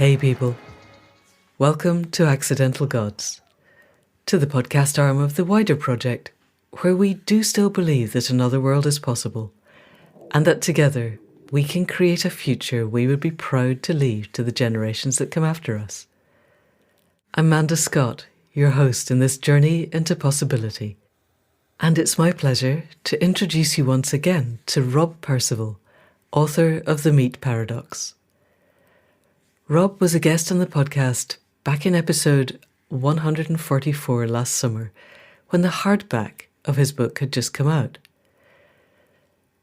Hey people, welcome to Accidental Gods, to the podcast arm of the wider project, where we do still believe that another world is possible, and that together we can create a future we would be proud to leave to the generations that come after us. I'm Amanda Scott, your host in this journey into possibility, and it's my pleasure to introduce you once again to Rob Percival, author of The Meat Paradox. Rob was a guest on the podcast back in episode 144 last summer, when the hardback of his book had just come out.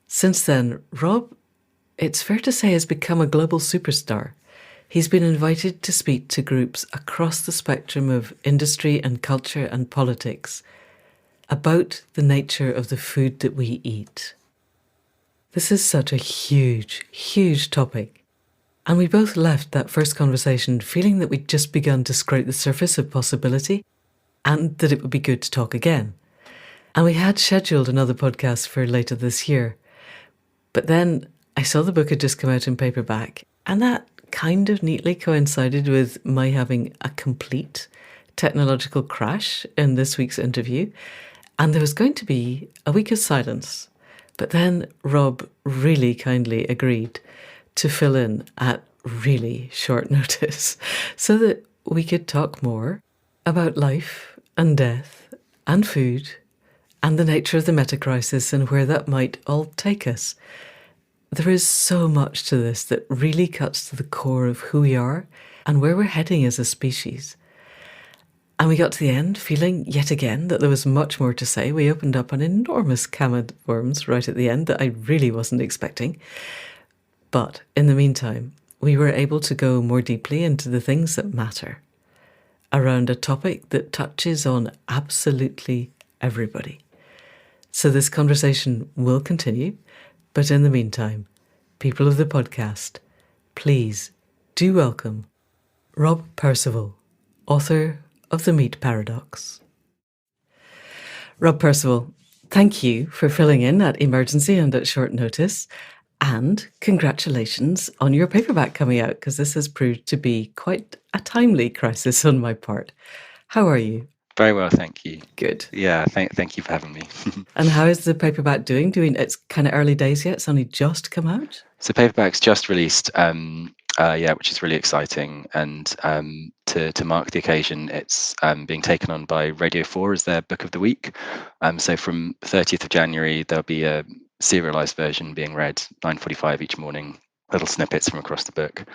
Since then, Rob, it's fair to say, has become a global superstar. He's been invited to speak to groups across the spectrum of industry and culture and politics about the nature of the food that we eat. This is such a huge, huge topic. And we both left that first conversation feeling that we'd just begun to scrape the surface of possibility and that it would be good to talk again. And we had scheduled another podcast for later this year. But then I saw the book had just come out in paperback, and that kind of neatly coincided with my having a complete technological crash in this week's interview. And there was going to be a week of silence. But then Rob really kindly agreed to fill in at really short notice so that we could talk more about life and death and food and the nature of the meta-crisis and where that might all take us. There is so much to this that really cuts to the core of who we are and where we're heading as a species. And we got to the end feeling yet again that there was much more to say. We opened up an enormous can of worms right at the end that I really wasn't expecting. But in the meantime, we were able to go more deeply into the things that matter around a topic that touches on absolutely everybody. So this conversation will continue, but in the meantime, people of the podcast, please do welcome Rob Percival, author of The Meat Paradox. Rob Percival, thank you for filling in at emergency and at short notice. And congratulations on your paperback coming out, because this has proved to be quite a timely crisis on my part. How are you? Very well, thank you. Good. Yeah, thank you for having me. And how is the paperback doing? It's kind of early days yet. It's only just come out. So paperback's just released, which is really exciting. And to mark the occasion, it's being taken on by Radio 4 as their book of the week. So from 30th of January, there'll be a serialized version being read 9:45 each morning, little snippets from across the book.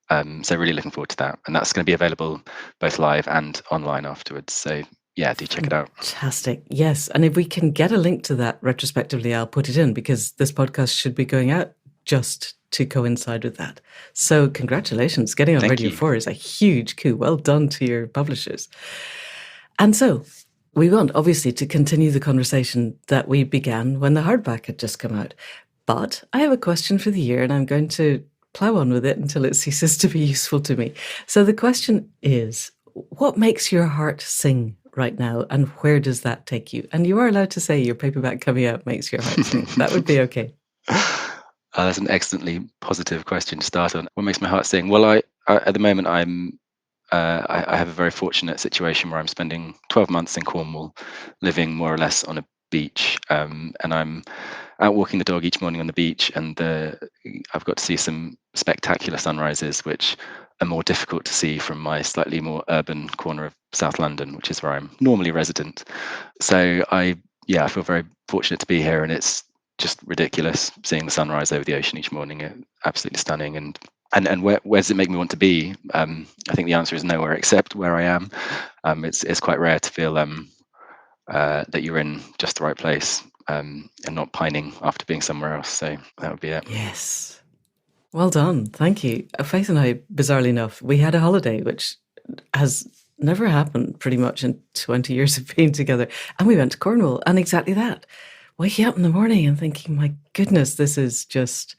So really looking forward to that. And that's going to be available both live and online afterwards. So yeah, do check it out. Fantastic. Yes. And if we can get a link to that retrospectively, I'll put it in, because this podcast should be going out just to coincide with that. So congratulations. Getting on Radio 4 is a huge coup. Well done to your publishers. And so we want, obviously, to continue the conversation that we began when the hardback had just come out. But I have a question for the year, and I'm going to plough on with it until it ceases to be useful to me. So the question is, what makes your heart sing right now, and where does that take you? And you are allowed to say your paperback coming out makes your heart sing. That would be okay. That's an excellently positive question to start on. What makes my heart sing? Well, I at the moment, I have a very fortunate situation where I'm spending 12 months in Cornwall, living more or less on a beach, and I'm out walking the dog each morning on the beach, and I've got to see some spectacular sunrises, which are more difficult to see from my slightly more urban corner of South London, which is where I'm normally resident. So I feel very fortunate to be here, and it's just ridiculous seeing the sunrise over the ocean each morning. It's absolutely stunning. And where does it make me want to be? I think the answer is nowhere except where I am. It's quite rare to feel that you're in just the right place and not pining after being somewhere else. So that would be it. Yes. Well done. Thank you. Faith and I, bizarrely enough, we had a holiday, which has never happened pretty much in 20 years of being together. And we went to Cornwall, and exactly that. Waking up in the morning and thinking, my goodness, this is just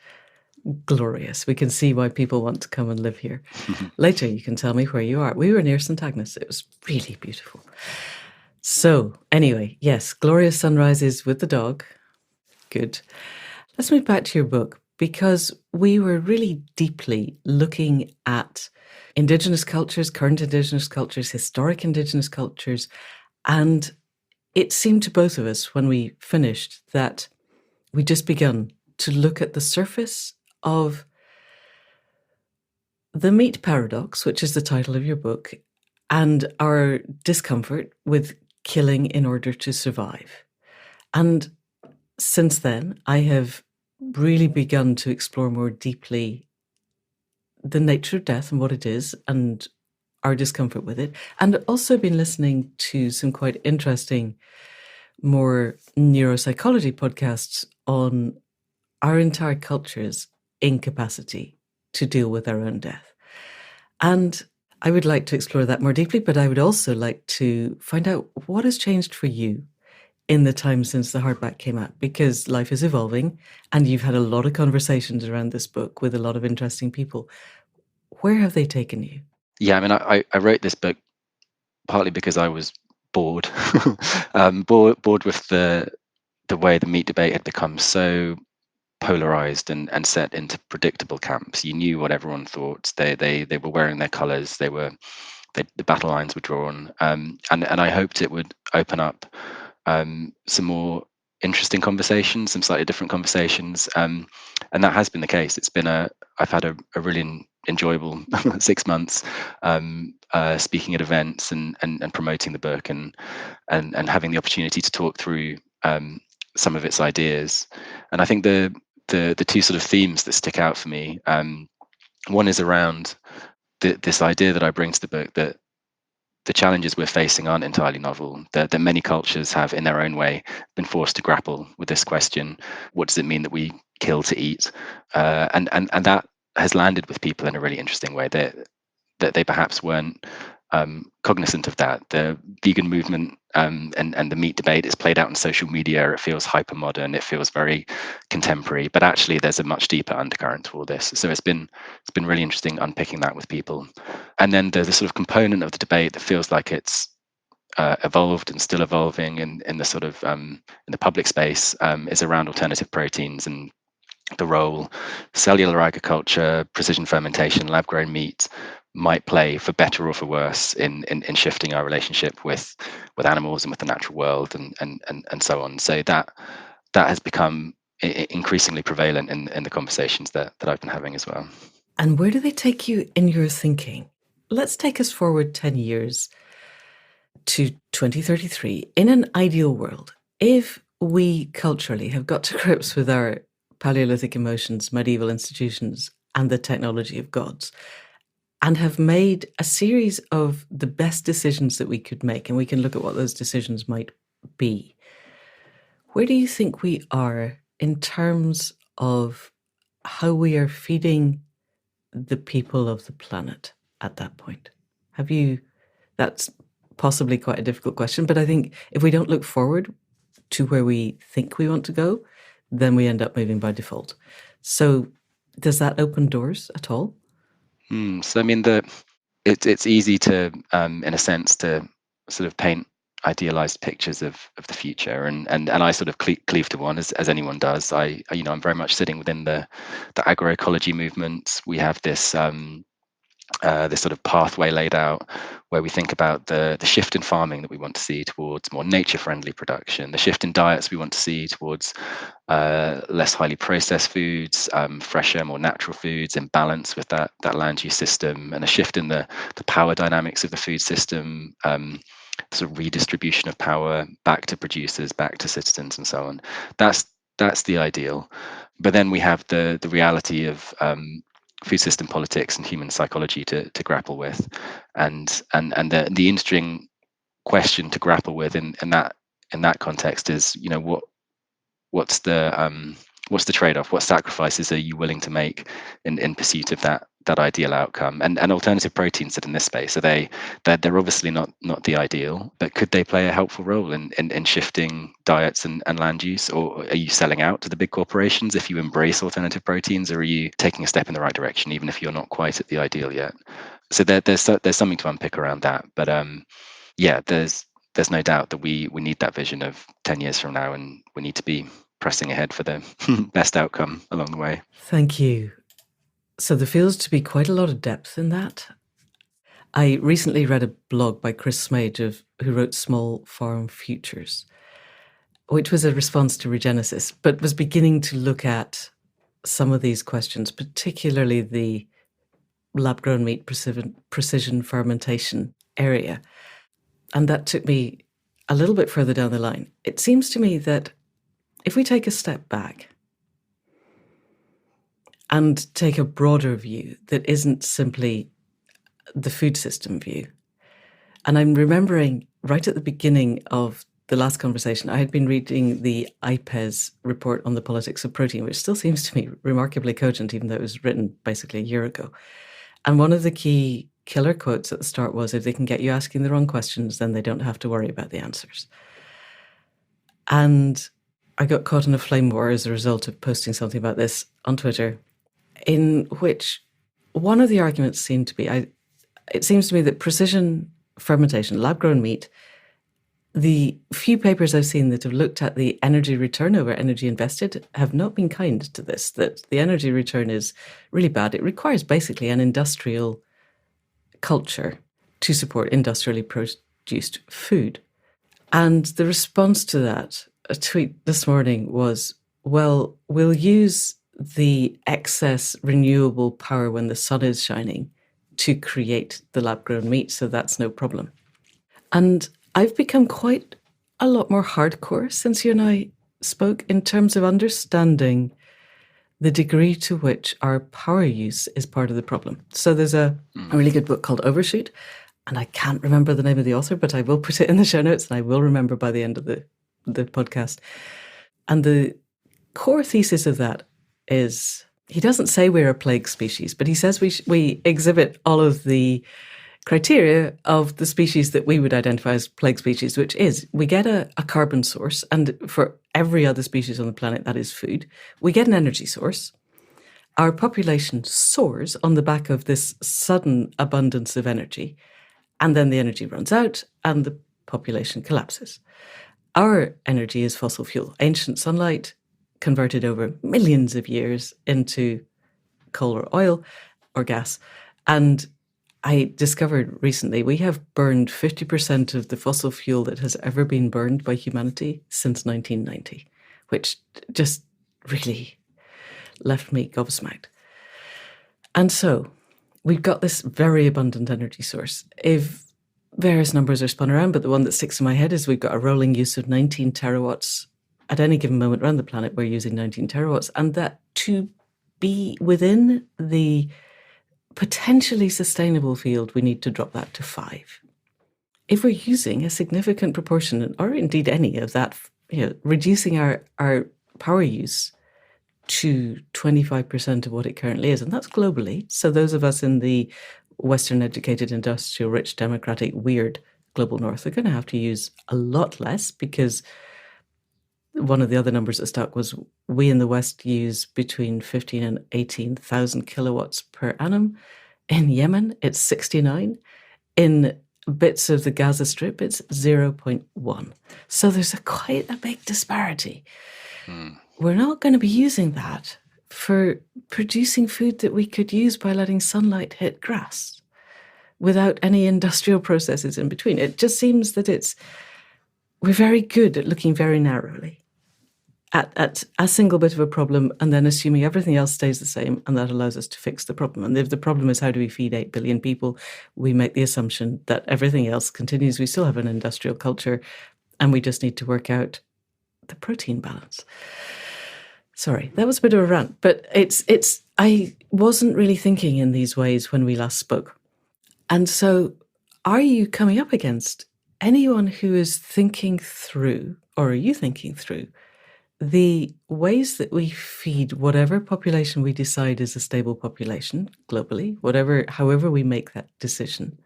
glorious. We can see why people want to come and live here. Later, you can tell me where you are. We were near St. Agnes. It was really beautiful. So anyway, yes, glorious sunrises with the dog. Good. Let's move back to your book, because we were really deeply looking at Indigenous cultures, current Indigenous cultures, historic Indigenous cultures, and it seemed to both of us when we finished that we'd just begun to look at the surface of the meat paradox, which is the title of your book, and our discomfort with killing in order to survive. And since then, I have really begun to explore more deeply the nature of death and what it is and our discomfort with it. And also been listening to some quite interesting, more neuropsychology podcasts on our entire culture's incapacity to deal with our own death. And I would like to explore that more deeply, but I would also like to find out what has changed for you in the time since the hardback came out, because life is evolving and you've had a lot of conversations around this book with a lot of interesting people. Where have they taken you? Yeah, I mean, I wrote this book partly because I was bored, bored with the way the meat debate had become so polarized and set into predictable camps. You knew what everyone thought. They were wearing their colors. The battle lines were drawn, and I hoped it would open up some more interesting conversations, some slightly different conversations, and that has been the case. I've had a really enjoyable 6 months speaking at events and promoting the book and having the opportunity to talk through some of its ideas. And I think the two sort of themes that stick out for me, one is around this idea that I bring to the book, that the challenges we're facing aren't entirely novel, that many cultures have, in their own way, been forced to grapple with this question: what does it mean that we kill to eat? And that has landed with people in a really interesting way, that they perhaps weren't cognizant of that. The vegan movement and the meat debate is played out in social media. It feels hyper modern. It feels very contemporary, but actually there's a much deeper undercurrent to all this. So it's been really interesting unpicking that with people. And then there's a sort of component of the debate that feels like it's evolved and still evolving in the sort of in the public space, is around alternative proteins and the role cellular agriculture, precision fermentation, lab grown meat might play, for better or for worse, in shifting our relationship with animals and with the natural world and so on. So that has become increasingly prevalent in the conversations that I've been having as well. And where do they take you in your thinking? Let's take us forward 10 years to 2033. In an ideal world, if we culturally have got to grips with our Paleolithic emotions, medieval institutions, and the technology of gods, and have made a series of the best decisions that we could make, and we can look at what those decisions might be, where do you think we are in terms of how we are feeding the people of the planet at that point? That's possibly quite a difficult question, but I think if we don't look forward to where we think we want to go, then we end up moving by default. So does that open doors at all? So I mean, it's easy to, in a sense, to sort of paint idealized pictures of the future, and I sort of cleave to one, as anyone does. I'm very much sitting within the agroecology movement. We have this sort of pathway laid out, where we think about the shift in farming that we want to see towards more nature-friendly production, the shift in diets we want to see towards less highly processed foods, fresher, more natural foods in balance with that land use system, and a shift in the power dynamics of the food system, sort of redistribution of power back to producers, back to citizens, and so on. That's the ideal. But then we have the reality of food system politics and human psychology to grapple with, and the interesting question to grapple with in that context is, what's the trade-off? What sacrifices are you willing to make in pursuit of that ideal outcome? And alternative proteins sit in this space. So they're obviously not the ideal, but could they play a helpful role in shifting diets and land use? Or are you selling out to the big corporations if you embrace alternative proteins, or are you taking a step in the right direction even if you're not quite at the ideal yet? So there's something to unpick around that. But yeah, there's no doubt that we need that vision of 10 years from now, and we need to be pressing ahead for the best outcome along the way. Thank you. So there feels to be quite a lot of depth in that. I recently read a blog by Chris Smage, who wrote Small Farm Futures, which was a response to Regenesis, but was beginning to look at some of these questions, particularly the lab-grown meat precision fermentation area. And that took me a little bit further down the line. It seems to me that if we take a step back and take a broader view that isn't simply the food system view, and I'm remembering right at the beginning of the last conversation, I had been reading the IPES report on the politics of protein, which still seems to me remarkably cogent, even though it was written basically a year ago. And one of the key killer quotes at the start was, if they can get you asking the wrong questions, then they don't have to worry about the answers. And I got caught in a flame war as a result of posting something about this on Twitter, in which one of the arguments seemed to be, it seems to me that precision fermentation, lab-grown meat, the few papers I've seen that have looked at the energy return over energy invested have not been kind to this, that the energy return is really bad. It requires basically an industrial culture to support industrially produced food. And the response to that, a tweet this morning was, well, we'll use the excess renewable power when the sun is shining to create the lab-grown meat, so that's no problem. And I've become quite a lot more hardcore since you and I spoke in terms of understanding the degree to which our power use is part of the problem. So there's a really good book called Overshoot, and I can't remember the name of the author, but I will put it in the show notes and I will remember by the end of the podcast. And the core thesis of that is, he doesn't say we're a plague species, but he says we exhibit all of the criteria of the species that we would identify as plague species, which is we get a carbon source, and for every other species on the planet, that is food. We get an energy source. Our population soars on the back of this sudden abundance of energy, and then the energy runs out and the population collapses. Our energy is fossil fuel, ancient sunlight converted over millions of years into coal or oil or gas. And I discovered recently we have burned 50% of the fossil fuel that has ever been burned by humanity since 1990, which just really left me gobsmacked. And so we've got this very abundant energy source. If various numbers are spun around, but the one that sticks in my head is we've got a rolling use of 19 terawatts. At any given moment around the planet, we're using 19 terawatts. And that to be within the potentially sustainable field, we need to drop that to 5. If we're using a significant proportion, or indeed any of that, reducing our power use to 25% of what it currently is, and that's globally. So those of us in the Western educated, industrial, rich, democratic, weird global north are going to have to use a lot less, because one of the other numbers that stuck was we in the West use between 15 and 18,000 kilowatts per annum. In Yemen, it's 69. In bits of the Gaza Strip, it's 0.1. So there's quite a big disparity. We're not going to be using that for producing food that we could use by letting sunlight hit grass without any industrial processes in between. It just seems that we're very good at looking very narrowly at a single bit of a problem and then assuming everything else stays the same, and that allows us to fix the problem. And if the problem is how do we feed 8 billion people, we make the assumption that everything else continues. We still have an industrial culture and we just need to work out the protein balance. Sorry, that was a bit of a rant, but I wasn't really thinking in these ways when we last spoke. And so are you coming up against anyone who is thinking through, or are you thinking through, the ways that we feed whatever population we decide is a stable population globally, however we make that decision?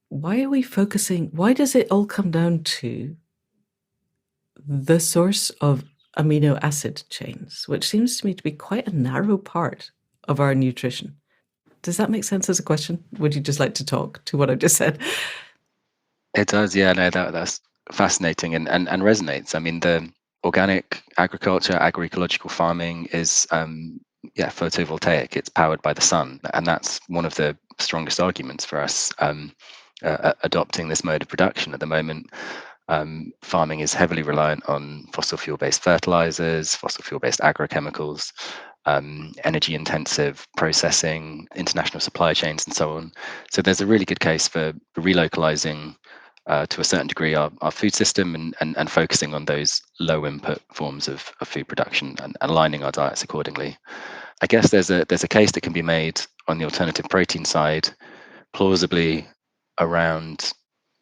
Why does it all come down to the source of amino acid chains, which seems to me to be quite a narrow part of our nutrition? Does that make sense as a question? Would you just like to talk to what I've just said? It does, yeah. No, that's fascinating and resonates. I mean, the organic agriculture, agroecological farming is photovoltaic. It's powered by the sun, and that's one of the strongest arguments for us adopting this mode of production. At the moment, farming is heavily reliant on fossil fuel-based fertilizers, fossil fuel-based agrochemicals, energy intensive processing, international supply chains, and so on. So there's a really good case for relocalizing to a certain degree our food system and focusing on those low input forms of food production and aligning our diets accordingly. I guess there's a case that can be made on the alternative protein side, plausibly around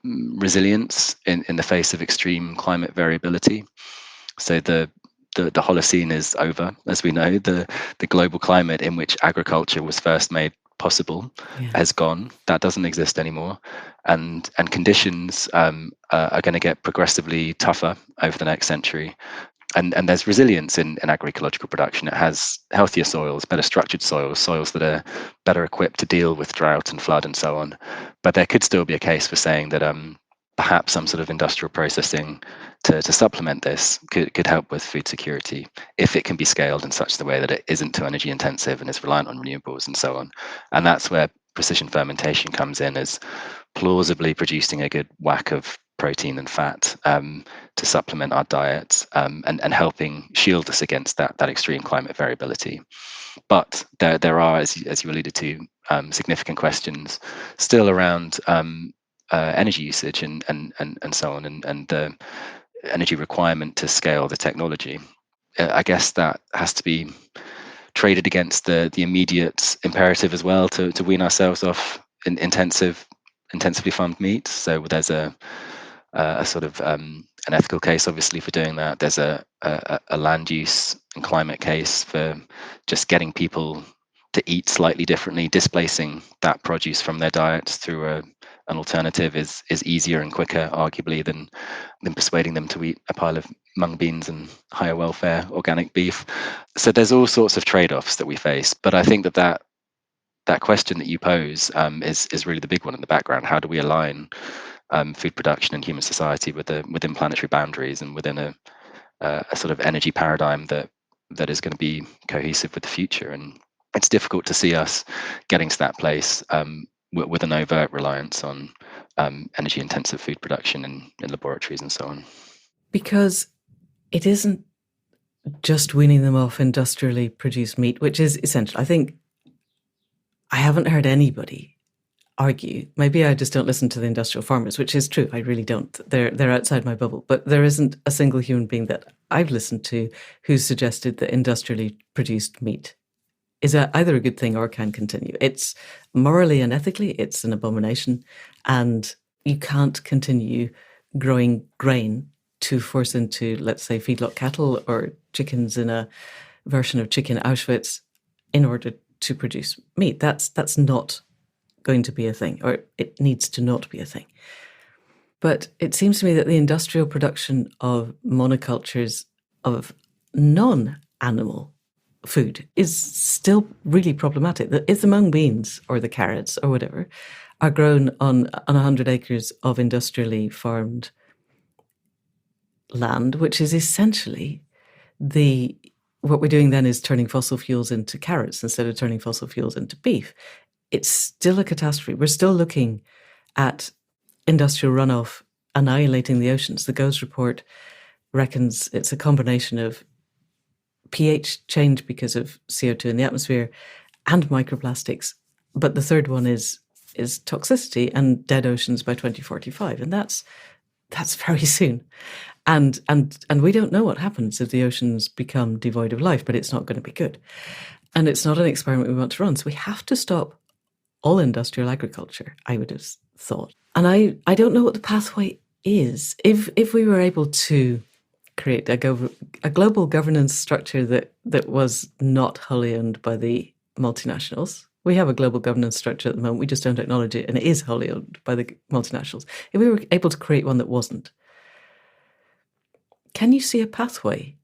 resilience in the face of extreme climate variability. So the Holocene is over, as we know. The global climate in which agriculture was first made possible has gone. That doesn't exist anymore, and conditions are going to get progressively tougher over the next century. And there's resilience in agroecological production. It has healthier soils, better structured soils that are better equipped to deal with drought and flood and so on. But there could still be a case for saying that perhaps some sort of industrial processing to supplement this could help with food security if it can be scaled in such a way that it isn't too energy intensive and is reliant on renewables and so on. And that's where precision fermentation comes in, as plausibly producing a good whack of protein and fat to supplement our diet and helping shield us against that extreme climate variability. But there are, as you alluded to, significant questions still around energy usage and so on, and the energy requirement to scale the technology. I guess that has to be traded against the immediate imperative as well to wean ourselves off intensively farmed meat. So there's a sort of an ethical case, obviously, for doing that. There's a land use and climate case for just getting people to eat slightly differently. Displacing that produce from their diets through an alternative is easier and quicker, arguably, than persuading them to eat a pile of mung beans and higher welfare organic beef. So there's all sorts of trade-offs that we face. But I think that question that you pose is really the big one in the background. How do we align food production and human society within planetary boundaries and within a sort of energy paradigm that is going to be cohesive with the future? And it's difficult to see us getting to that place with an overt reliance on energy intensive food production in laboratories and so on. Because it isn't just weaning them off industrially produced meat, which is essential. I think I haven't heard anybody argue, maybe I just don't listen to the industrial farmers, which is true, I really don't. They're outside my bubble, but there isn't a single human being that I've listened to who's suggested that industrially produced meat is either a good thing or can continue. It's morally and ethically, it's an abomination, and you can't continue growing grain to force into, let's say, feedlot cattle or chickens in a version of chicken Auschwitz in order to produce meat. That's not going to be a thing, or it needs to not be a thing. But it seems to me that the industrial production of monocultures of non-animal food is still really problematic. If the mung beans or the carrots or whatever are grown on 100 acres of industrially farmed land, which is essentially what we're doing then is turning fossil fuels into carrots instead of turning fossil fuels into beef. It's still a catastrophe. We're still looking at industrial runoff annihilating the oceans. The GOES report reckons it's a combination of pH change because of CO2 in the atmosphere and microplastics. But the third one is toxicity and dead oceans by 2045. And that's very soon. And we don't know what happens if the oceans become devoid of life, but it's not going to be good. And it's not an experiment we want to run. So we have to stop all industrial agriculture, I would have thought. And I don't know what the pathway is. If we were able to create a global governance structure that was not wholly owned by the multinationals. We have a global governance structure at the moment, we just don't acknowledge it, and it is wholly owned by the multinationals. If we were able to create one that wasn't, can you see a pathway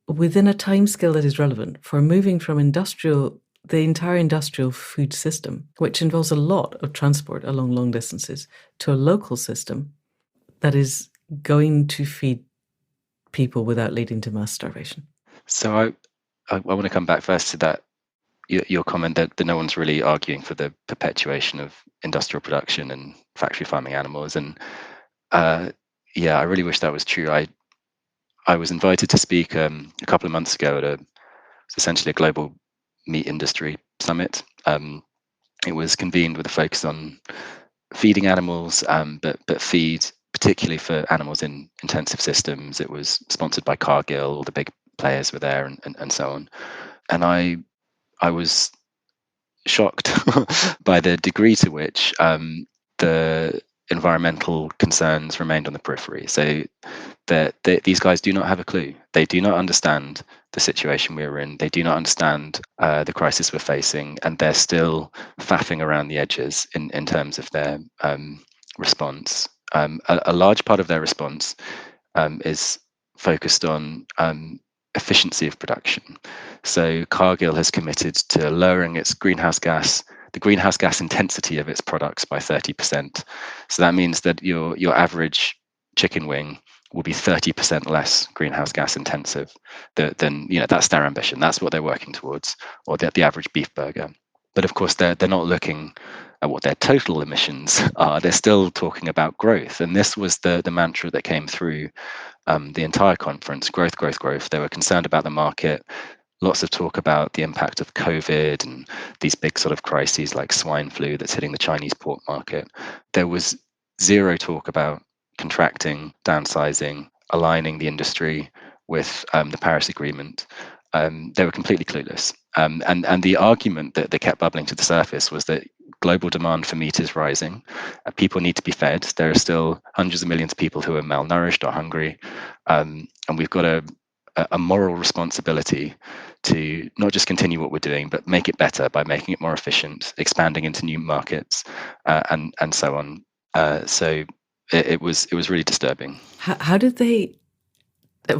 within a timescale that is relevant for moving from the entire industrial food system, which involves a lot of transport along long distances, to a local system that is going to feed people without leading to mass starvation? So I want to come back first to that your comment that no one's really arguing for the perpetuation of industrial production and factory farming animals, and yeah, I really wish that was true. I was invited to speak a couple of months ago at it's essentially a global meat industry summit. It was convened with a focus on feeding animals, but feed particularly for animals in intensive systems. It was sponsored by Cargill. All the big players were there, and so on. And I was shocked by the degree to which the environmental concerns remained on the periphery. So that these guys do not have a clue. They do not understand the situation we're in. They do not understand the crisis we're facing, and they're still faffing around the edges in terms of their response. A large part of their response is focused on efficiency of production. So Cargill has committed to lowering the greenhouse gas intensity of its products by 30%. So that means that your average chicken wing will be 30% less greenhouse gas intensive than that's their ambition. That's what they're working towards, or the average beef burger. But of course, they're not looking at what their total emissions are. They're still talking about growth, and this was the mantra that came through the entire conference: growth, growth, growth. They were concerned about the market. Lots of talk about the impact of COVID and these big sort of crises like swine flu that's hitting the Chinese pork market. There was zero talk about contracting, downsizing, aligning the industry with the Paris Agreement. They were completely clueless. And the argument that kept bubbling to the surface was that global demand for meat is rising. People need to be fed. There are still hundreds of millions of people who are malnourished or hungry. And we've got a moral responsibility to not just continue what we're doing, but make it better by making it more efficient, expanding into new markets, and so on. So it was really disturbing. How did they?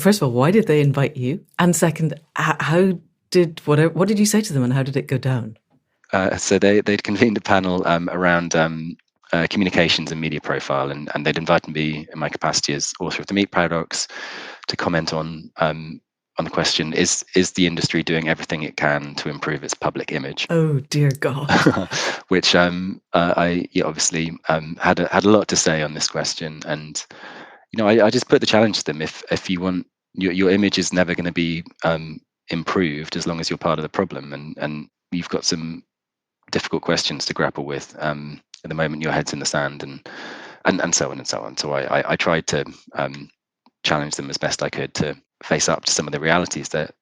First of all, why did they invite you? And second, how did what did you say to them, and how did it go down? So they'd convened a panel around communications and media profile, and they'd invited me in my capacity as author of the Meat Paradox to comment on the question: is the industry doing everything it can to improve its public image? Oh dear God! Which I obviously had a lot to say on this question, and I just put the challenge to them: if you want your image is never going to be improved as long as you're part of the problem, and you've got some difficult questions to grapple with at the moment. Your head's in the sand, and so on and so on. So I tried to challenge them as best I could to face up to some of the realities that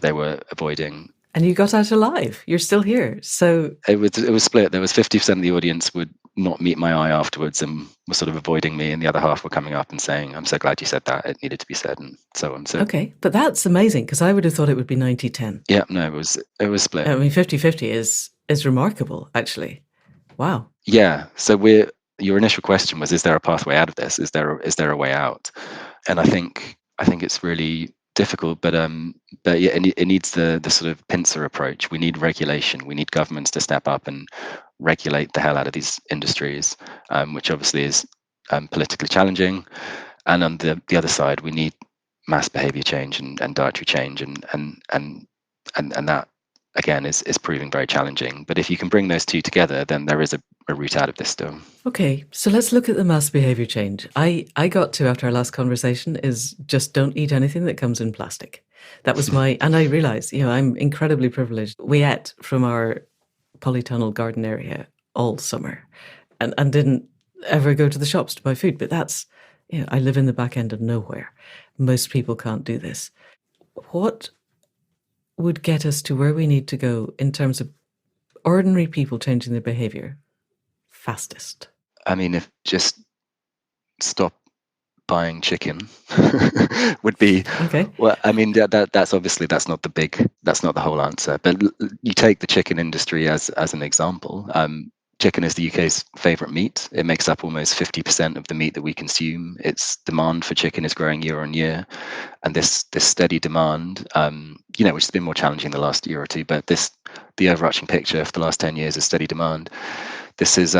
they were avoiding. And you got out alive. You're still here. So it was split. There was 50% of the audience would not meet my eye afterwards and were sort of avoiding me, and the other half were coming up and saying, "I'm so glad you said that. It needed to be said," and so on. So okay, but that's amazing, because I would have thought it would be 90-10. Yeah, no, it was split. I mean, 50-50 is remarkable, actually. Wow. Yeah. So your initial question was, is there a pathway out of this? Is there a way out? And I think it's really difficult, but yeah, it needs the sort of pincer approach. We need regulation. We need governments to step up and regulate the hell out of these industries, which obviously is politically challenging. And on the other side, we need mass behavior change and dietary change, and that again is proving very challenging. But if you can bring those two together, then there is a route out of this still. Okay, so let's look at the mass behavior change. I got to, after our last conversation, is just don't eat anything that comes in plastic. That was and I realized, I'm incredibly privileged. We ate from our polytunnel garden area all summer and didn't ever go to the shops to buy food. But that's, I live in the back end of nowhere. Most people can't do this. What would get us to where we need to go in terms of ordinary people changing their behavior fastest? I mean, if just stop buying chicken would be okay. Well, I mean, that's obviously that's not the whole answer. But you take the chicken industry as an example. Chicken is the UK's favourite meat. It makes up almost 50% of the meat that we consume. Its demand for chicken is growing year on year, and this steady demand, which has been more challenging the last year or two, but the overarching picture for the last 10 years is steady demand. This is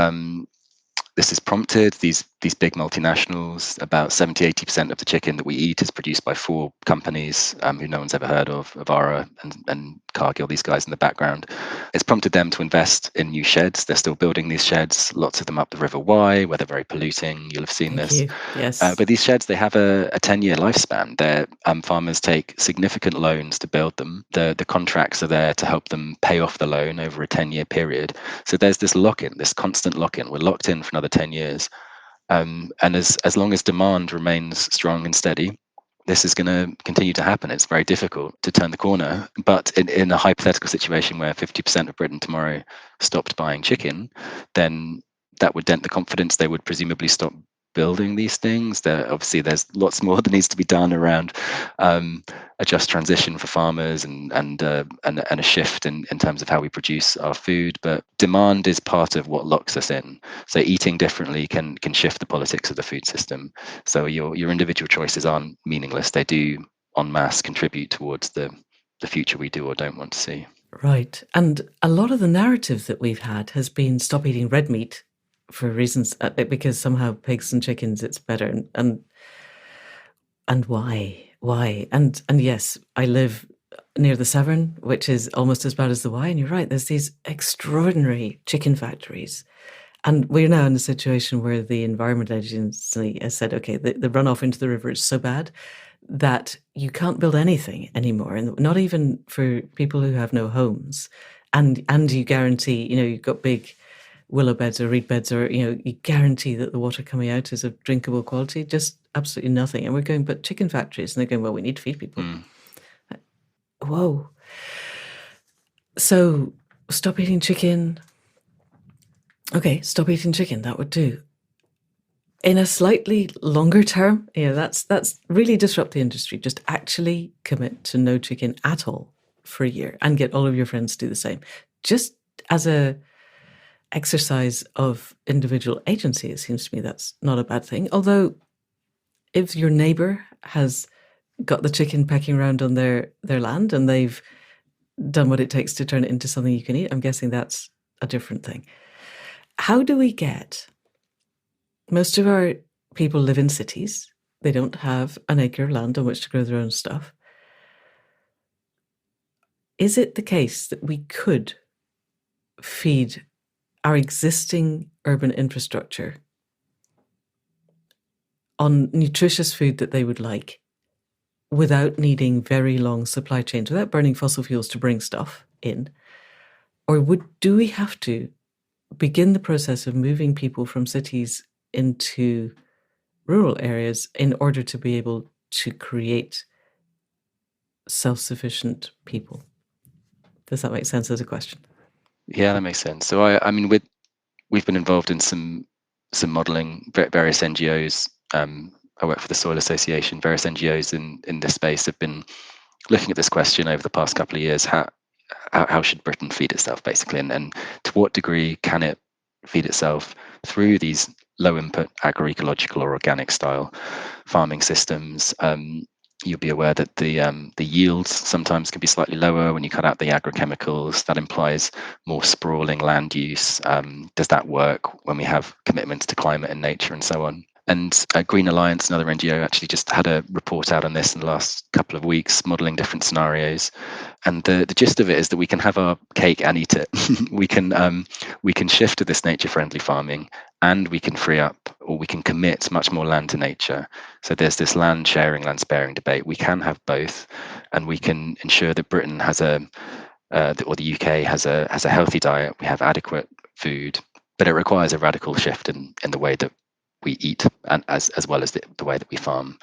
prompted these these big multinationals. About 70-80% of the chicken that we eat is produced by 4 companies who no one's ever heard of, Avara and Cargill, these guys in the background. It's prompted them to invest in new sheds. They're still building these sheds, lots of them up the River Wye, where they're very polluting. You'll have seen Thank this. you. Yes. But these sheds, they have a 10-year lifespan. Their farmers take significant loans to build them. The contracts are there to help them pay off the loan over a 10-year period. So there's this lock-in, this constant lock-in. We're locked in for another 10 years. And as long as demand remains strong and steady, this is going to continue to happen. It's very difficult to turn the corner. But in a hypothetical situation where 50% of Britain tomorrow stopped buying chicken, then that would dent the confidence. They would presumably stop building these things. Obviously, there's lots more that needs to be done around a just transition for farmers and a shift in terms of how we produce our food. But demand is part of what locks us in. So eating differently can shift the politics of the food system. So your individual choices aren't meaningless. They do en masse contribute towards the future we do or don't want to see. Right. And a lot of the narrative that we've had has been stop eating red meat for reasons because somehow pigs and chickens it's better, and why and yes, I live near the Severn, which is almost as bad as the Wye, and you're right, there's these extraordinary chicken factories, and we're now in a situation where the Environment Agency has said, okay, the runoff into the river is so bad that you can't build anything anymore, and not even for people who have no homes, and you guarantee, you've got big willow beds or reed beds, or you guarantee that the water coming out is of drinkable quality. Just absolutely nothing. And we're going, but chicken factories, and they're going, well, we need to feed people. Whoa. So stop eating chicken. Okay, stop eating chicken. That would do. In a slightly longer term, that's really disrupt the industry. Just actually commit to no chicken at all for a year and get all of your friends to do the same. Just as a exercise of individual agency, it seems to me that's not a bad thing. Although if your neighbour has got the chicken pecking around on their land and they've done what it takes to turn it into something you can eat, I'm guessing that's a different thing. How do we get... Most of our people live in cities. They don't have an acre of land on which to grow their own stuff. Is it the case that we could feed our existing urban infrastructure on nutritious food that they would like without needing very long supply chains, without burning fossil fuels to bring stuff in? Or do we have to begin the process of moving people from cities into rural areas in order to be able to create self-sufficient people? Does that make sense as a question? Yeah, that makes sense. So I mean, we've been involved in some modelling. Various NGOs. I work for the Soil Association. Various NGOs in this space have been looking at this question over the past couple of years. How should Britain feed itself, basically, and to what degree can it feed itself through these low input agroecological or organic style farming systems? You'll be aware that the yields sometimes can be slightly lower when you cut out the agrochemicals. That implies more sprawling land use. Does that work when we have commitments to climate and nature and so on? And Green Alliance, another NGO, actually just had a report out on this in the last couple of weeks, modelling different scenarios. And the gist of it is that we can have our cake and eat it. we can shift to this nature-friendly farming, and we can free up, or we can commit much more land to nature. So there's this land sharing, land sparing debate. We can have both, and we can ensure that Britain has or the UK has a healthy diet. We have adequate food, but it requires a radical shift in the way that we eat, and as well as the way that we farm.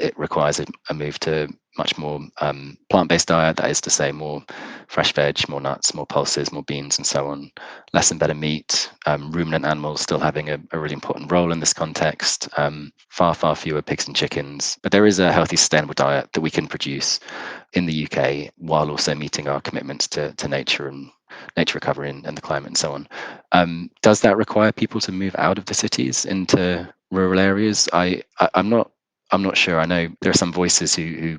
It requires a move to much more plant-based diet, that is to say more fresh veg, more nuts, more pulses, more beans and so on, less and better meat, ruminant animals still having a really important role in this context, far fewer pigs and chickens. But there is a healthy, sustainable diet that we can produce in the UK while also meeting our commitments to nature and nature recovery and the climate and so on. Does that require people to move out of the cities into rural areas? I'm not sure. I know there are some voices who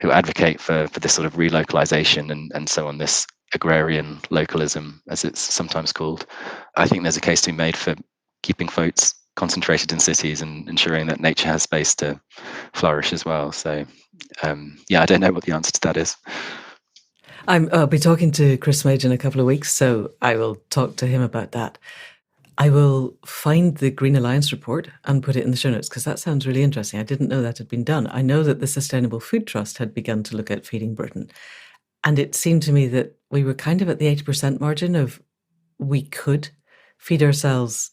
advocate for this sort of relocalization and so on, this agrarian localism, as it's sometimes called. I think there's a case to be made for keeping folks concentrated in cities and ensuring that nature has space to flourish as well. So I don't know what the answer to that is. I'll be talking to Chris Mage in a couple of weeks, so I will talk to him about that. I will find the Green Alliance report and put it in the show notes, because that sounds really interesting. I didn't know that had been done. I know that the Sustainable Food Trust had begun to look at feeding Britain. And it seemed to me that we were kind of at the 80% margin of we could feed ourselves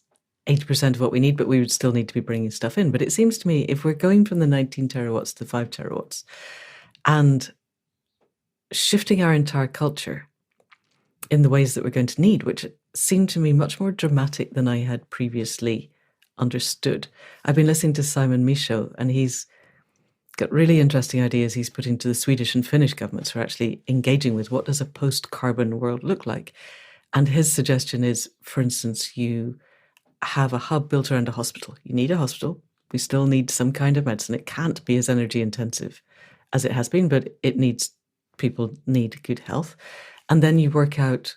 80% of what we need, but we would still need to be bringing stuff in. But it seems to me if we're going from the 19 terawatts to 5 terawatts and shifting our entire culture in the ways that we're going to need, which seemed to me much more dramatic than I had previously understood. I've been listening to Simon Michaud, and he's got really interesting ideas he's putting to the Swedish and Finnish governments who are actually engaging with what does a post-carbon world look like. And his suggestion is, for instance, you have a hub built around a hospital. You need a hospital. We still need some kind of medicine. It can't be as energy intensive as it has been, but people need good health. And then you work out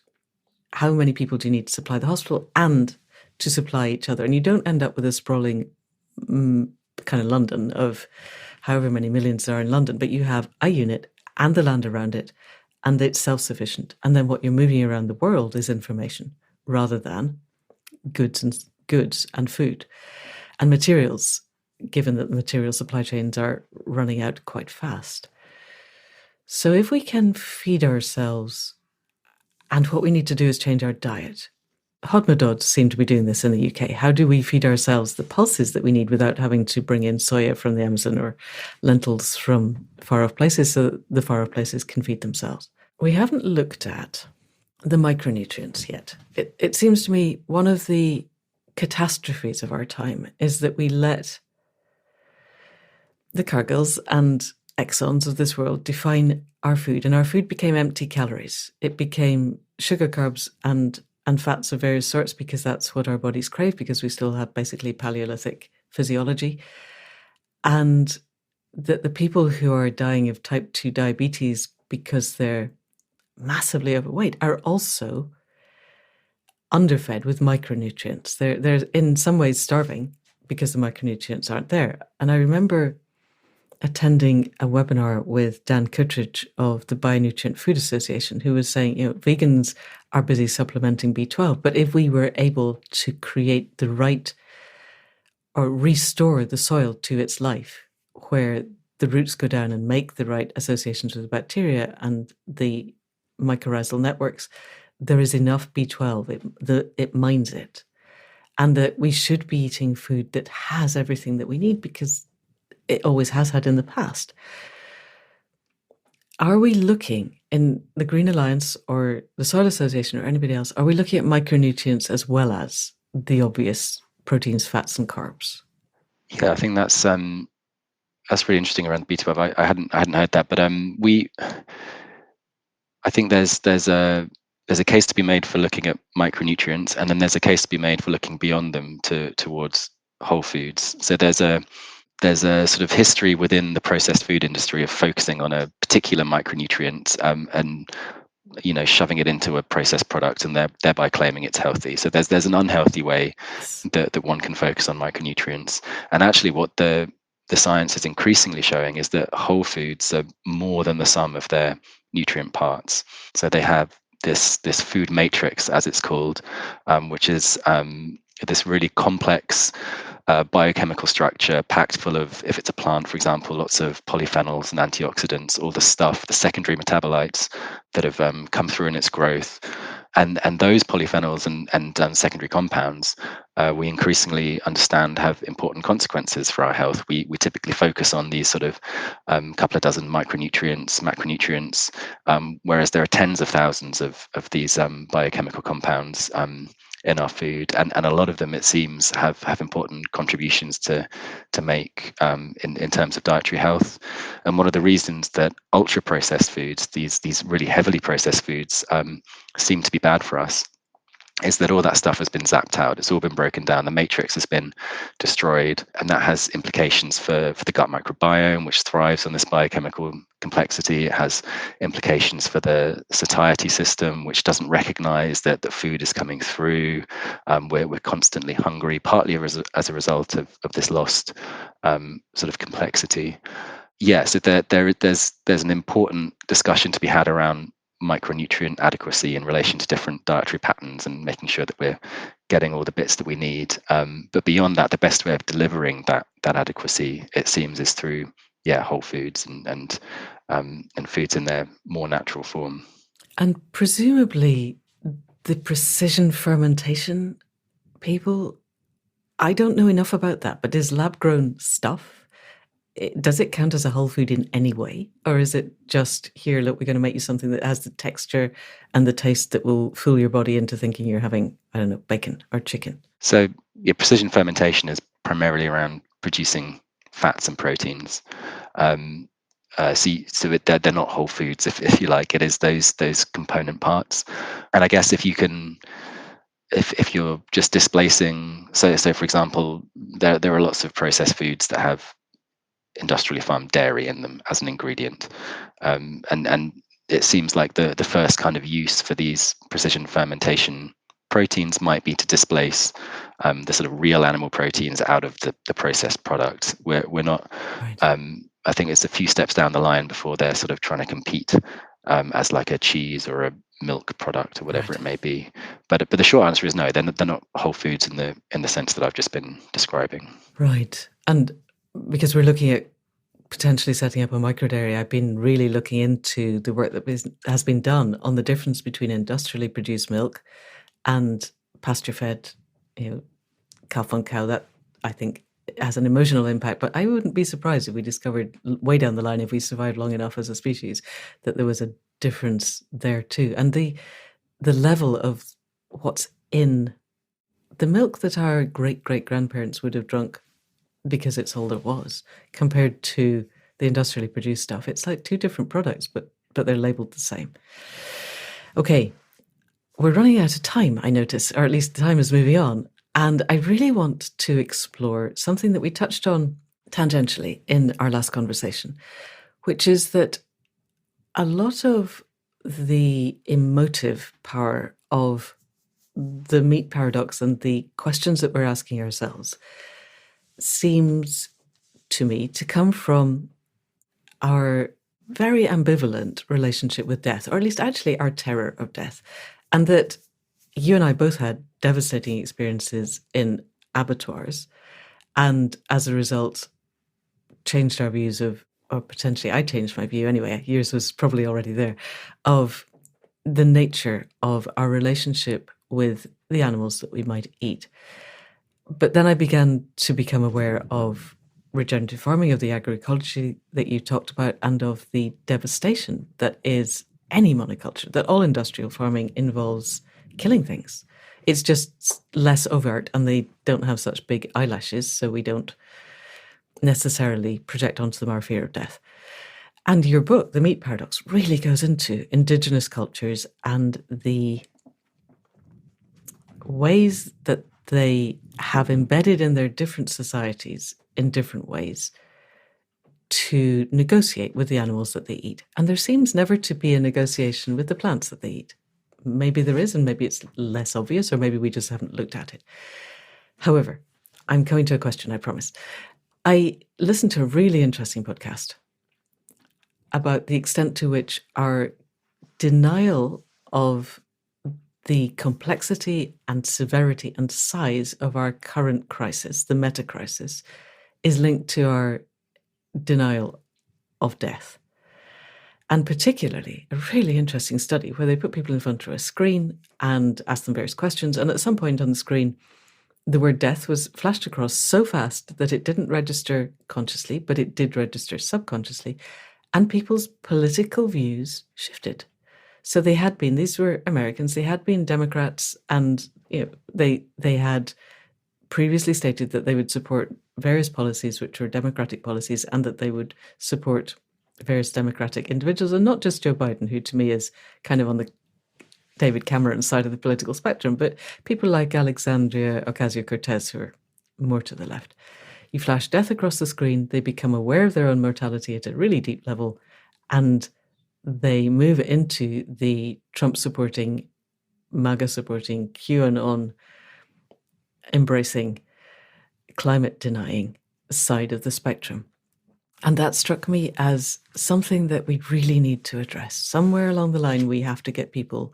how many people do you need to supply the hospital and to supply each other. And you don't end up with a sprawling kind of London of however many millions there are in London, but you have a unit and the land around it, and it's self-sufficient. And then what you're moving around the world is information rather than goods and food and materials, given that the material supply chains are running out quite fast. So if we can feed ourselves, and what we need to do is change our diet. Hodmedod seem to be doing this in the UK. How do we feed ourselves the pulses that we need without having to bring in soya from the Amazon or lentils from far-off places so that the far-off places can feed themselves? We haven't looked at the micronutrients yet. It seems to me one of the catastrophes of our time is that we let the Cargills and Exxons of this world define our food, and our food became empty calories. It became sugar, carbs, and fats of various sorts because that's what our bodies crave, because we still have basically Paleolithic physiology. And that the people who are dying of type 2 diabetes because they're massively overweight are also underfed with micronutrients. They're in some ways starving because the micronutrients aren't there. And I remember attending a webinar with Dan Kittredge of the Bionutrient Food Association, who was saying, vegans are busy supplementing B12, but if we were able to create the right or restore the soil to its life, where the roots go down and make the right associations with the bacteria and the mycorrhizal networks, there is enough B12, it mines it. And that we should be eating food that has everything that we need because it always has had in the past. Are we looking in the Green Alliance or the Soil Association or anybody else, are we looking at micronutrients as well as the obvious proteins, fats, and carbs? Yeah, I think that's really interesting around the B12. I hadn't heard that, but I think there's a case to be made for looking at micronutrients, and then there's a case to be made for looking beyond them towards whole foods. So there's a sort of history within the processed food industry of focusing on a particular micronutrient and shoving it into a processed product and thereby claiming it's healthy. So there's an unhealthy way that one can focus on micronutrients. And actually what the science is increasingly showing is that whole foods are more than the sum of their nutrient parts. So they have this food matrix, as it's called, which is this really complex biochemical structure packed full of, if it's a plant, for example, lots of polyphenols and antioxidants, all the stuff, the secondary metabolites that have come through in its growth. And those polyphenols and secondary compounds, we increasingly understand have important consequences for our health. We typically focus on these sort of couple of dozen micronutrients, macronutrients, whereas there are tens of thousands of these biochemical compounds in our food, and a lot of them, it seems, have important contributions to make in terms of dietary health. And one of the reasons that ultra processed foods, these really heavily processed foods, seem to be bad for us is that all that stuff has been zapped out. It's all been broken down. The matrix has been destroyed, and that has implications for the gut microbiome, which thrives on this biochemical complexity. It has implications for the satiety system, which doesn't recognize that food is coming through. We're constantly hungry, partly as a result of this lost sort of complexity. Yeah, so there's an important discussion to be had around micronutrient adequacy in relation to different dietary patterns and making sure that we're getting all the bits that we need. But beyond that, the best way of delivering that adequacy, it seems, is through whole foods and foods in their more natural form. And presumably, the precision fermentation people, I don't know enough about that, but is lab grown stuff? Does it count as a whole food in any way? Or is it just, here, look, we're going to make you something that has the texture and the taste that will fool your body into thinking you're having, I don't know, bacon or chicken? So precision fermentation is primarily around producing fats and proteins. So they're not whole foods, if you like. It is those component parts. And I guess if you can, if you're just displacing, so for example, there are lots of processed foods that have industrially farmed dairy in them as an ingredient, and it seems like the first kind of use for these precision fermentation proteins might be to displace the sort of real animal proteins out of the processed product. We're not. Right. I think it's a few steps down the line before they're sort of trying to compete as like a cheese or a milk product or whatever Right. it may be. But the short answer is no. They're not whole foods in the sense that I've just been describing. Right. And because we're looking at potentially setting up a microdairy, I've been really looking into the work that has been done on the difference between industrially produced milk and pasture-fed, calf on cow. That, I think, has an emotional impact. But I wouldn't be surprised if we discovered way down the line, if we survived long enough as a species, that there was a difference there too. And the level of what's in the milk that our great-great-grandparents would have drunk because it's all there was, compared to the industrially produced stuff. It's like two different products, but they're labeled the same. Okay, we're running out of time, I notice, or at least the time is moving on. And I really want to explore something that we touched on tangentially in our last conversation, which is that a lot of the emotive power of the meat paradox and the questions that we're asking ourselves seems to me to come from our very ambivalent relationship with death, or at least actually our terror of death. And that you and I both had devastating experiences in abattoirs, and as a result, changed our views of, or potentially I changed my view anyway, yours was probably already there, of the nature of our relationship with the animals that we might eat. But then I began to become aware of regenerative farming, of the agroecology that you talked about, and of the devastation that is any monoculture, that all industrial farming involves killing things. It's just less overt, and they don't have such big eyelashes, so we don't necessarily project onto them our fear of death. And your book, The Meat Paradox, really goes into indigenous cultures and the ways that they have embedded in their different societies in different ways to negotiate with the animals that they eat. And there seems never to be a negotiation with the plants that they eat. Maybe there is, and maybe it's less obvious, or maybe we just haven't looked at it. However, I'm coming to a question, I promise. I listened to a really interesting podcast about the extent to which our denial of the complexity and severity and size of our current crisis, the meta crisis, is linked to our denial of death. And particularly a really interesting study where they put people in front of a screen and asked them various questions. And at some point on the screen, the word death was flashed across so fast that it didn't register consciously, but it did register subconsciously. And people's political views shifted. So they had been, these were Americans, they had been Democrats, and they had previously stated that they would support various policies which were democratic policies, and that they would support various democratic individuals, and not just Joe Biden, who to me is kind of on the David Cameron's side of the political spectrum, but people like Alexandria Ocasio-Cortez, who are more to the left. You flash death across the screen, they become aware of their own mortality at a really deep level, and they move into the Trump-supporting, MAGA-supporting, QAnon-embracing, climate-denying side of the spectrum. And that struck me as something that we really need to address. Somewhere along the line, we have to get people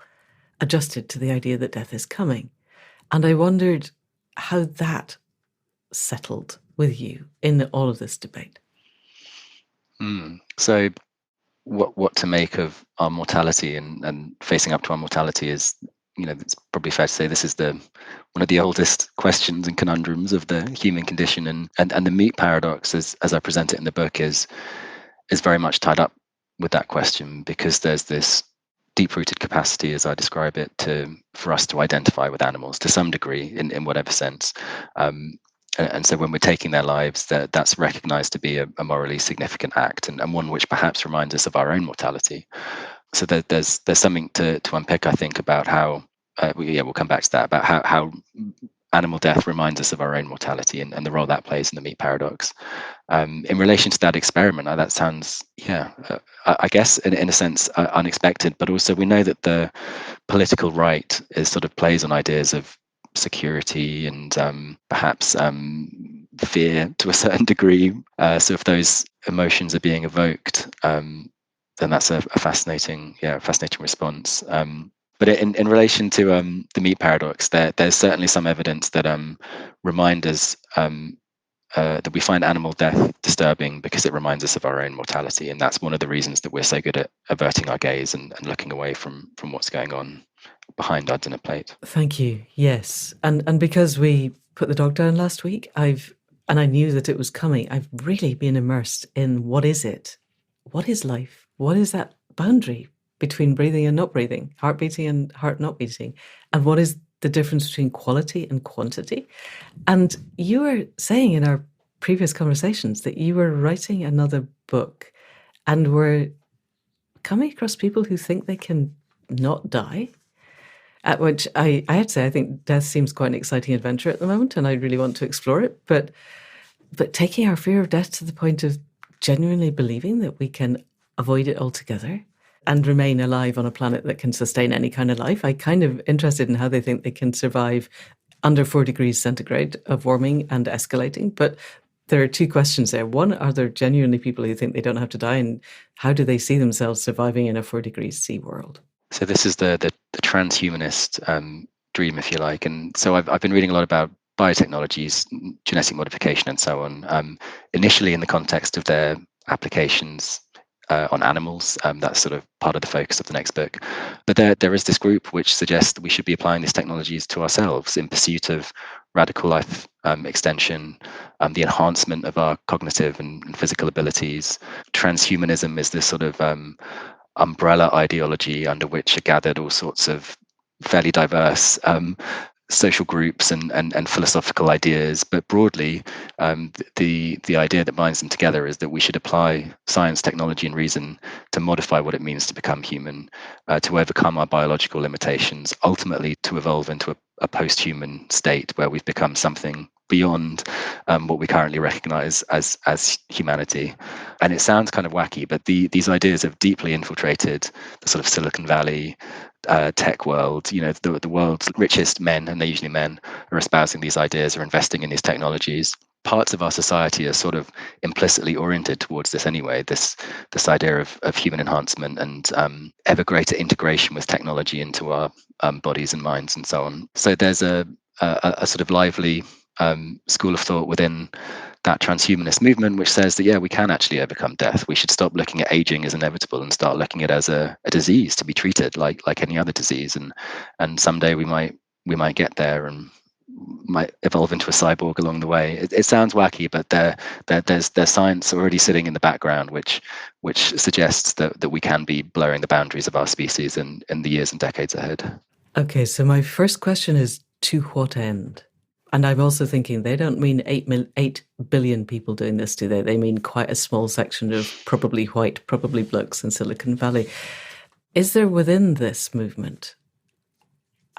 adjusted to the idea that death is coming. And I wondered how that settled with you in all of this debate. So what to make of our mortality and facing up to our mortality is, it's probably fair to say this is one of the oldest questions and conundrums of the human condition, and the meat paradox, as I present it in the book, is very much tied up with that question, because there's this deep-rooted capacity, as I describe it, for us to identify with animals to some degree, in whatever sense. And so when we're taking their lives, that's recognized to be a morally significant act, and one which perhaps reminds us of our own mortality. So there's something to unpick, I think, about how we'll come back to that, about how animal death reminds us of our own mortality and the role that plays in the meat paradox. In relation to that experiment, that sounds, I guess, in a sense, unexpected, but also we know that the political right sort of plays on ideas of security and perhaps fear to a certain degree. So if those emotions are being evoked, then that's a fascinating response. But in relation to the meat paradox, there's certainly some evidence that remind us that we find animal death disturbing because it reminds us of our own mortality, and that's one of the reasons that we're so good at averting our gaze and looking away from what's going on behind our dinner plate. Thank you. Yes, and because we put the dog down last week, I knew that it was coming. I've really been immersed in what is it? What is life? What is that boundary between breathing and not breathing, heart beating and heart not beating? And what is the difference between quality and quantity? And you were saying in our previous conversations that you were writing another book and were coming across people who think they can not die. At which I have to say, I think death seems quite an exciting adventure at the moment, and I really want to explore it. But taking our fear of death to the point of genuinely believing that we can avoid it altogether and remain alive on a planet that can sustain any kind of life. I'm kind of interested in how they think they can survive under 4 degrees centigrade of warming and escalating. But there are 2 questions there. One, are there genuinely people who think they don't have to die? And how do they see themselves surviving in a 4 degrees C world? So this is the transhumanist dream, if you like. And so I've been reading a lot about biotechnologies, genetic modification, and so on. Initially, in the context of their applications on animals, that's sort of part of the focus of the next book. But there is this group which suggests that we should be applying these technologies to ourselves in pursuit of radical life extension, the enhancement of our cognitive and physical abilities. Transhumanism is this sort of umbrella ideology under which are gathered all sorts of fairly diverse social groups and philosophical ideas, but broadly, the idea that binds them together is that we should apply science, technology, and reason to modify what it means to become human, to overcome our biological limitations, ultimately to evolve into a post-human state where we've become something beyond what we currently recognize as humanity. And it sounds kind of wacky, but these ideas have deeply infiltrated the sort of Silicon Valley tech world. The world's richest men, and they're usually men, are espousing these ideas, are investing in these technologies. Parts of our society are sort of implicitly oriented towards this anyway, this idea of human enhancement and ever greater integration with technology into our bodies and minds and so on. So there's a sort of lively school of thought within that transhumanist movement which says that we can actually overcome death. We should stop looking at aging as inevitable and start looking at it as a disease to be treated like any other disease, and someday we might get there and might evolve into a cyborg along the way. It sounds wacky, but there's science already sitting in the background which suggests that we can be blurring the boundaries of our species in the years and decades ahead. Okay, so my first question is, to what end? And I'm also thinking they don't mean 8 billion people doing this, do they? They mean quite a small section of probably white, probably blokes in Silicon Valley. Is there within this movement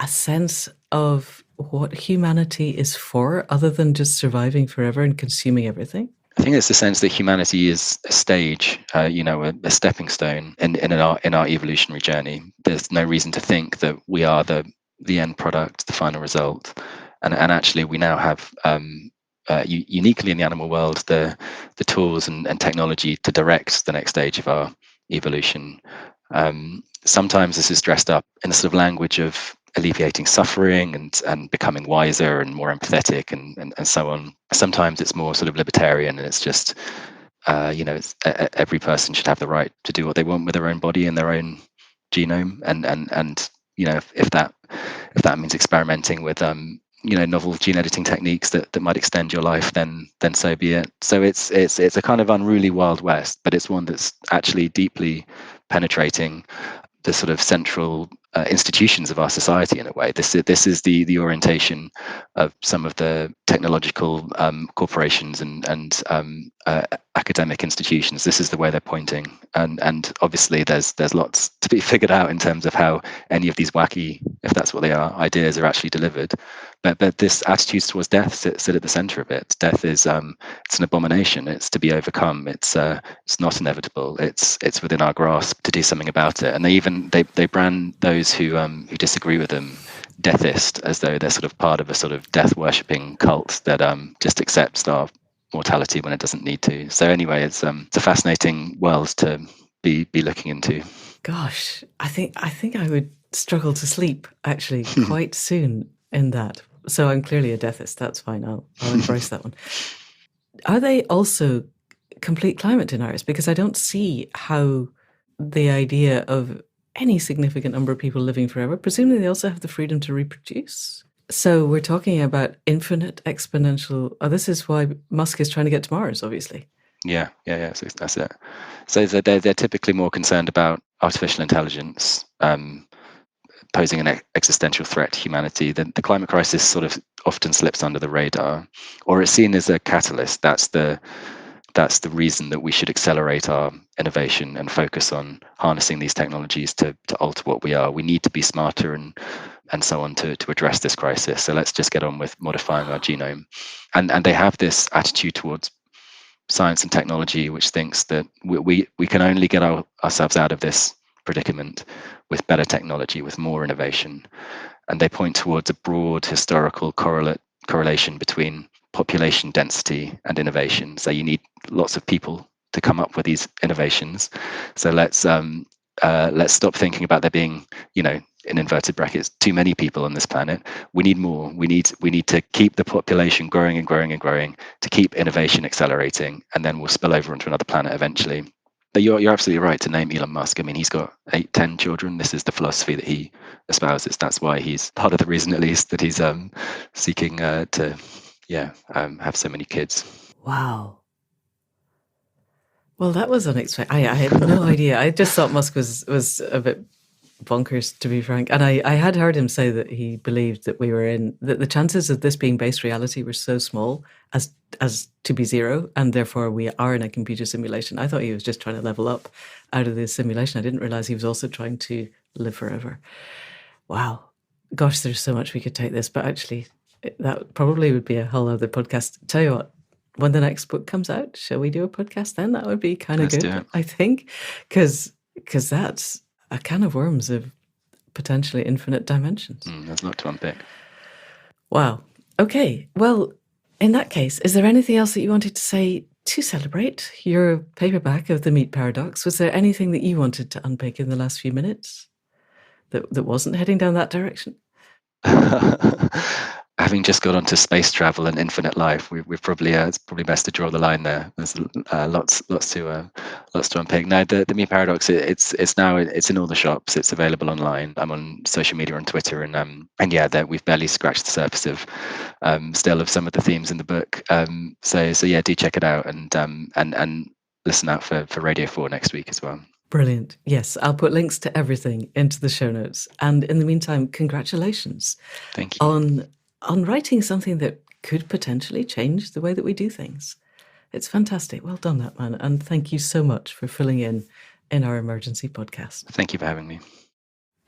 a sense of what humanity is for, other than just surviving forever and consuming everything? I think it's the sense that humanity is a stage, a stepping stone in our evolutionary journey. There's no reason to think that we are the end product, the final result, and actually we now have uniquely in the animal world the tools and technology to direct the next stage of our evolution. Sometimes this is dressed up in a sort of language of alleviating suffering and becoming wiser and more empathetic and so on. Sometimes it's more sort of libertarian, and it's just every person should have the right to do what they want with their own body and their own genome, and if that means experimenting with novel gene editing techniques that might extend your life, then so be it. So it's a kind of unruly wild west, but it's one that's actually deeply penetrating the sort of central institutions of our society in a way. This is the orientation of some of the technological corporations and academic institutions. This is the way they're pointing, and obviously there's lots to be figured out in terms of how any of these wacky, if that's what they are, ideas are actually delivered. But this attitudes towards death sit at the center of it. Death is it's an abomination. It's to be overcome. It's not inevitable. It's within our grasp to do something about it. And they brand those who disagree with them deathist, as though they're sort of part of a sort of death worshipping cult that just accepts our mortality when it doesn't need to. So anyway, it's a fascinating world to be looking into. Gosh, I think I would struggle to sleep actually quite soon in that. So I'm clearly a deathist. That's fine. I'll embrace that one. Are they also complete climate deniers? Because I don't see how the idea of any significant number of people living forever, presumably they also have the freedom to reproduce. So we're talking about infinite exponential. Oh, this is why Musk is trying to get to Mars, obviously. Yeah. So that's it. So they're typically more concerned about artificial intelligence posing an existential threat to humanity. The climate crisis sort of often slips under the radar, or it's seen as a catalyst. That's the reason that we should accelerate our innovation and focus on harnessing these technologies to alter what we are. We need to be smarter and so on to address this crisis. So let's just get on with modifying our genome. And they have this attitude towards science and technology, which thinks that we can only get ourselves out of this predicament with better technology, with more innovation. And they point towards a broad historical correlation between population density and innovation. So you need lots of people to come up with these innovations. So let's stop thinking about there being, in inverted brackets, too many people on this planet. We need more. We need to keep the population growing and growing and growing, to keep innovation accelerating, and then we'll spill over onto another planet eventually. But you're absolutely right to name Elon Musk. I mean, he's got 8-10 children. This is the philosophy that he espouses. That's why he's part of the reason, at least, that he's seeking to have so many kids. Wow. Well, that was unexpected. I had no idea. I just thought Musk was a bit bonkers, to be frank. And I had heard him say that he believed that that the chances of this being based reality were so small as to be zero, and therefore we are in a computer simulation. I thought he was just trying to level up out of this simulation. I didn't realize he was also trying to live forever. Wow. Gosh, there's so much we could take this, but actually that probably would be a whole other podcast. Tell you what, when the next book comes out, shall we do a podcast then? That would be kind of good, I think, because that's a can of worms of potentially infinite dimensions. There's a lot to unpick. Wow. Okay. Well, in that case, is there anything else that you wanted to say to celebrate your paperback of The Meat Paradox? Was there anything that you wanted to unpick in the last few minutes that wasn't heading down that direction? Having just got onto space travel and infinite life, we've probably it's probably best to draw the line there. There's lots to unpick. Now, the Meat Paradox, it's in all the shops. It's available online. I'm on social media on Twitter, and yeah, we've barely scratched the surface of still of some of the themes in the book. So yeah, do check it out and listen out for Radio 4 next week as well. Brilliant. Yes, I'll put links to everything into the show notes. And in the meantime, congratulations. Thank you. On writing something that could potentially change the way that we do things. It's fantastic. Well done, that man. And thank you so much for filling in our emergency podcast. Thank you for having me.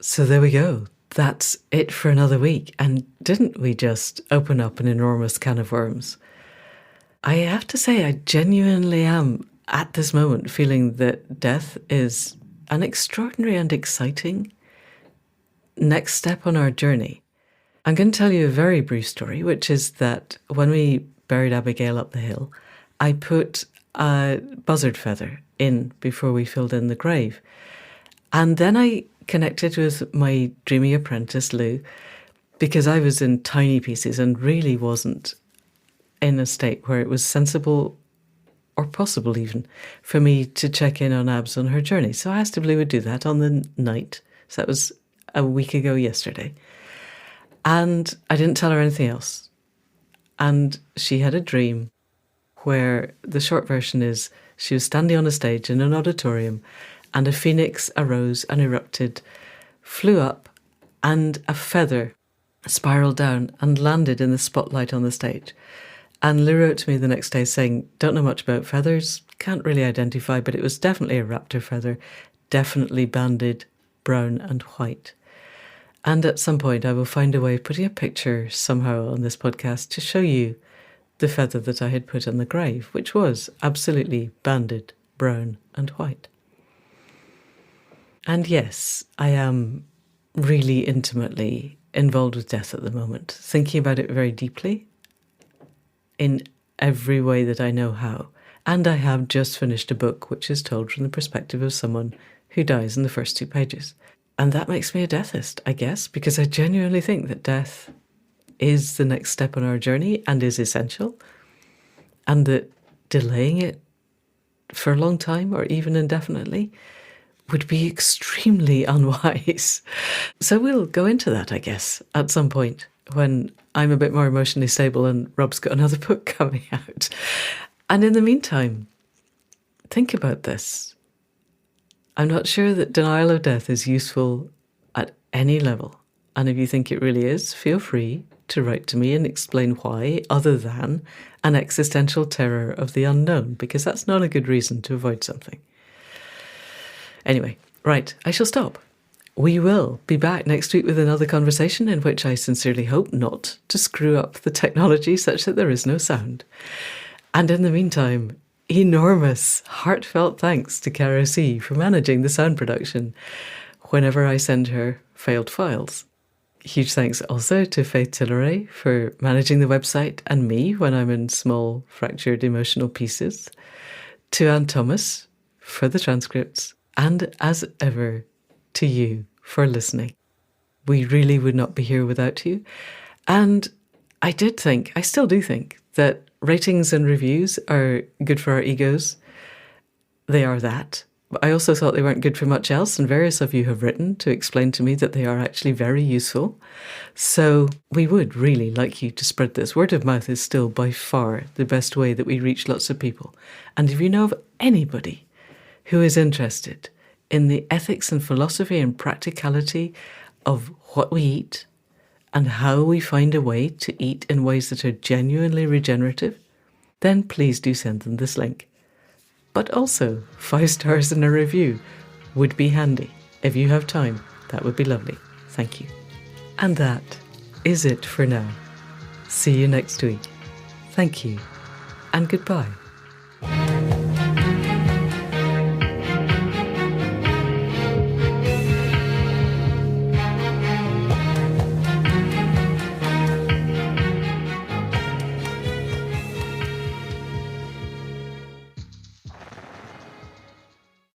So there we go. that's it for another week. And didn't we just open up an enormous can of worms? I have to say, I genuinely am at this moment feeling that death is an extraordinary and exciting next step on our journey. I'm going to tell you a very brief story, which is that when we buried Abigail up the hill, I put a buzzard feather in before we filled in the grave. And then I connected with my dreamy apprentice, Lou, because I was in tiny pieces and really wasn't in a state where it was sensible or possible even for me to check in on Abs on her journey. So I asked if Lou would do that on the night. So that was a week ago yesterday. And I didn't tell her anything else. And she had a dream where the short version is she was standing on a stage in an auditorium and a phoenix arose and erupted, flew up, and a feather spiraled down and landed in the spotlight on the stage. And Lou wrote to me the next day saying, don't know much about feathers, can't really identify, but it was definitely a raptor feather, definitely banded brown and white. And at some point I will find a way of putting a picture somehow on this podcast to show you the feather that I had put on the grave, which was absolutely banded brown and white. And yes, I am really intimately involved with death at the moment, thinking about it very deeply in every way that I know how. And I have just finished a book which is told from the perspective of someone who dies in the first 2 pages. And that makes me a deathist, I guess, because I genuinely think that death is the next step on our journey and is essential, and that delaying it for a long time or even indefinitely would be extremely unwise. So we'll go into that, I guess, at some point when I'm a bit more emotionally stable and Rob's got another book coming out. And in the meantime, think about this. I'm not sure that denial of death is useful at any level. And if you think it really is, feel free to write to me and explain why, other than an existential terror of the unknown, because that's not a good reason to avoid something. Anyway, right, I shall stop. We will be back next week with another conversation in which I sincerely hope not to screw up the technology such that there is no sound. And in the meantime, enormous, heartfelt thanks to Caro C for managing the sound production whenever I send her failed files. Huge thanks also to Faith Tilleray for managing the website and me when I'm in small, fractured emotional pieces. To Anne Thomas for the transcripts. And as ever, to you for listening. We really would not be here without you. And I still do think, that ratings and reviews are good for our egos. They are that. But I also thought they weren't good for much else, and various of you have written to explain to me that they are actually very useful. So we would really like you to spread this. Word of mouth is still by far the best way that we reach lots of people. And if you know of anybody who is interested in the ethics and philosophy and practicality of what we eat and how we find a way to eat in ways that are genuinely regenerative, then please do send them this link. But also, 5 stars in a review would be handy. If you have time, that would be lovely. Thank you. And that is it for now. See you next week. Thank you, and goodbye.